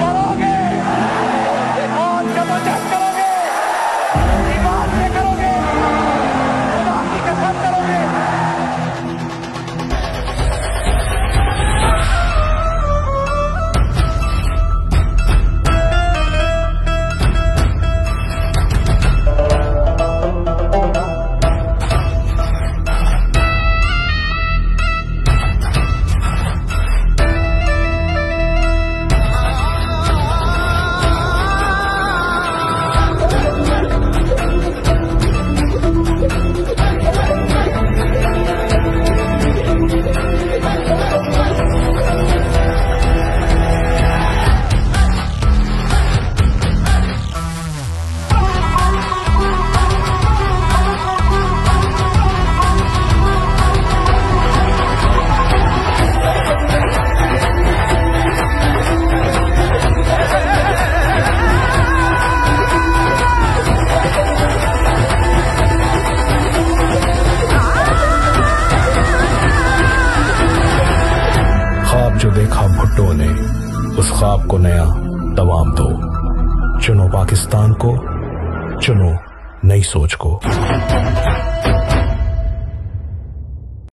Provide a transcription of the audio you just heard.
करोगे और जबरदस्त करोगे, ईमान से करोगे, खुदा की कसम करोगे। जो देखा भुट्टो ने, उस ख्वाब को नया दवाम दो। चुनो पाकिस्तान को, चुनो नई सोच को।